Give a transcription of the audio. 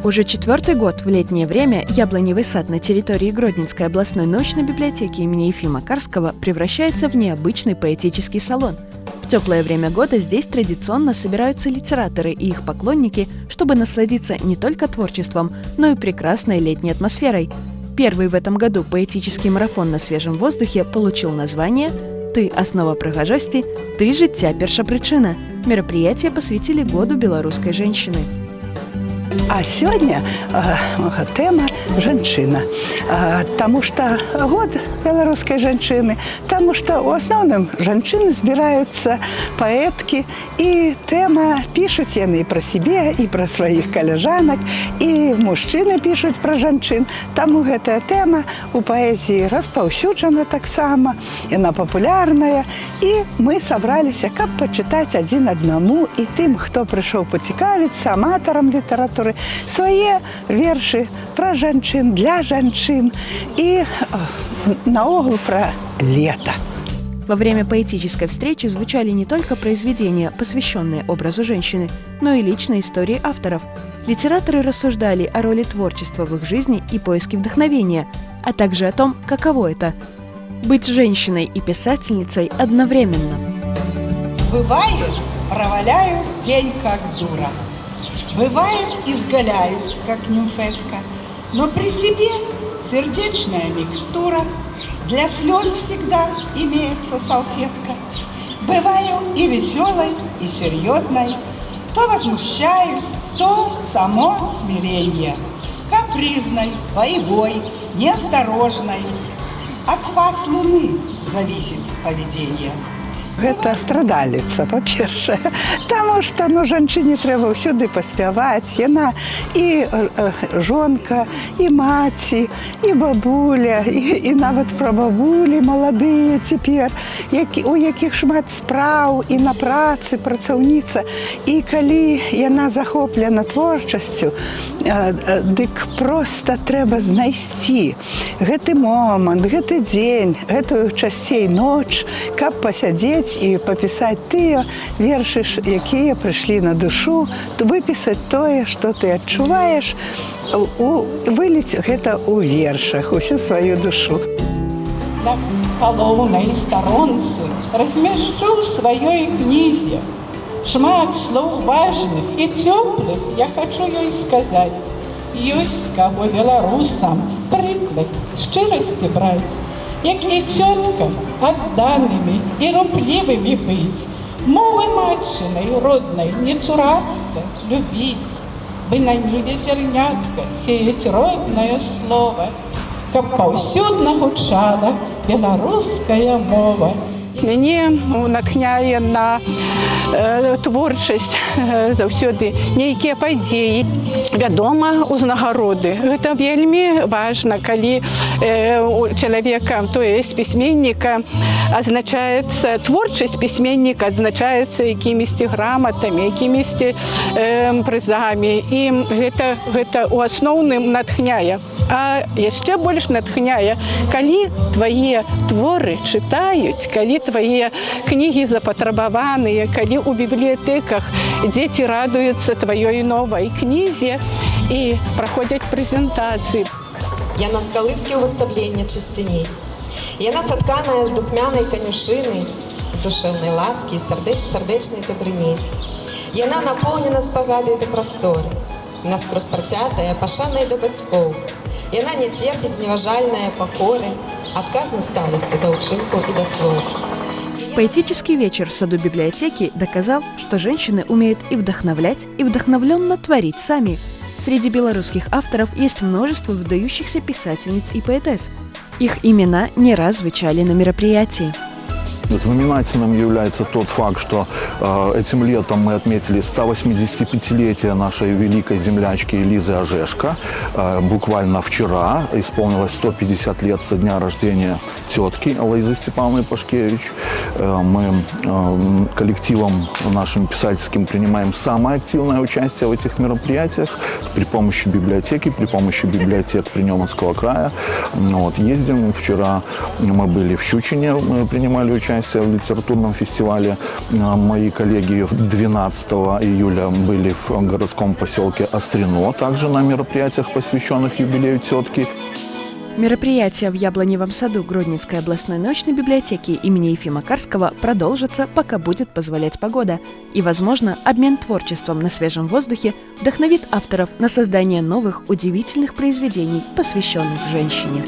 Уже 4-й год в летнее время яблоневый сад на территории Гродненской областной научной библиотеки имени Ефима Карского превращается в необычный поэтический салон. В теплое время года здесь традиционно собираются литераторы и их поклонники, чтобы насладиться не только творчеством, но и прекрасной летней атмосферой. Первый в этом году поэтический марафон на свежем воздухе получил название «Ты – основа прыгажости, ты життя перша причина». Мероприятие посвятили году белорусской женщины. А сегодня тема «Женщина». Потому что год белорусской женщины, потому что в основном женщины собираются, поэтки, и тема пишут они и про себя, и про своих коллежанок, и мужчины пишут про женщин. Тому эта тема у поэзии распаўсюджена так само, она популярная. И мы собрались, как почитать один одному, и тем, кто пришел поцікавиться, аматорам литературы, свои верши про женщин, для женщин и наогул про лето. Во время поэтической встречи звучали не только произведения, посвященные образу женщины, но и личные истории авторов. Литераторы рассуждали о роли творчества в их жизни и поиске вдохновения, а также о том, каково это – быть женщиной и писательницей одновременно. Бывает, проваляюсь день как дура. Бывает, изгаляюсь, как нимфетка, но при себе сердечная микстура, для слез всегда имеется салфетка. Бываю и веселой, и серьезной, то возмущаюсь, то само смирение, капризной, боевой, неосторожной. От фаз луны зависит поведение. Это страдалица, по-перше, потому что женщине треба всюди поспівати. Вона і жонка, і маті, і бабуля, і навіть прабабулі молоді тепер, у яких шмат справ, і на праці працаўніца. І коли вона захоплена творчістю, дык просто треба знайсці гэты момант, гэты дзень, гэтую часцей ноч, каб пасядзець і папісаць тыя вершы, якія прыйшлі на душу, выпісаць тое, што ты адчуваеш, выліць гэта ў вершах, усю сваю душу. На палоўнай старонцы размяшчу ў сваёй кнізе шмат слоў важных і цёплых, я хачу ёй сказаць. Ёсць каго беларусам прыклад шчырасці браць, як і цёткам адданымі і руплівымі быць, мовы матчынай роднай не цурацца, любіць, бы на ніве зернятка сеяць роднае слово, каб паўсюдна гучала беларуская мова. Мяне натхняе на творчасць заўсёды нейкія падзеі. Вядома, узнагароды. Гэта вельмі важна, калі у чалавека, то есть пісьменніка, азначаецца, творчасць пісьменніка адзначаецца якімісьці граматамі, якімісьці прызамі. І гэта ў асноўным натхняе. А яшчэ больш натхняе, калі твае творы чытаюць, калі твае кнігі запатрабаваныя, калі ў бібліятэках дзеці радуюцца тваёй новай кнізе і праходзяць прэзентацыі. Яна з калыскі ўвасаблення чысціней. Яна сатканая з духмянай канюшыны, з душэўнай ласкі і сардэчнай дабрыні. Яна напоўнена спагадай да прасторы, наскрозь працятая, пашанай да бацькоў. Яна не церпіць зневажальнае пакоры, адказна ставіцца да ўчынкаў і да слоў. Поэтический вечер в саду библиотеки доказал, что женщины умеют и вдохновлять, и вдохновленно творить сами. Среди белорусских авторов есть множество выдающихся писательниц и поэтесс. Их имена не раз звучали на мероприятии. Знаменательным является тот факт, что этим летом мы отметили 185-летие нашей великой землячки Лизы Ожешко. Буквально вчера исполнилось 150 лет со дня рождения тетки Лоизы Степановны Пашкевич. Мы коллективом нашим писательским принимаем самое активное участие в этих мероприятиях при помощи библиотеки, при помощи библиотек Приморского края. Ездим. Вчера мы были в Щучине, мы принимали участие участие в литературном фестивале. Мои коллеги 12 июля были в городском поселке Острено, также на мероприятиях, посвященных юбилею тетки. Мероприятия в Яблоневом саду Гродненской областной научной библиотеки имени Ефима Карского продолжатся, пока будет позволять погода. И, возможно, обмен творчеством на свежем воздухе вдохновит авторов на создание новых удивительных произведений, посвященных женщине.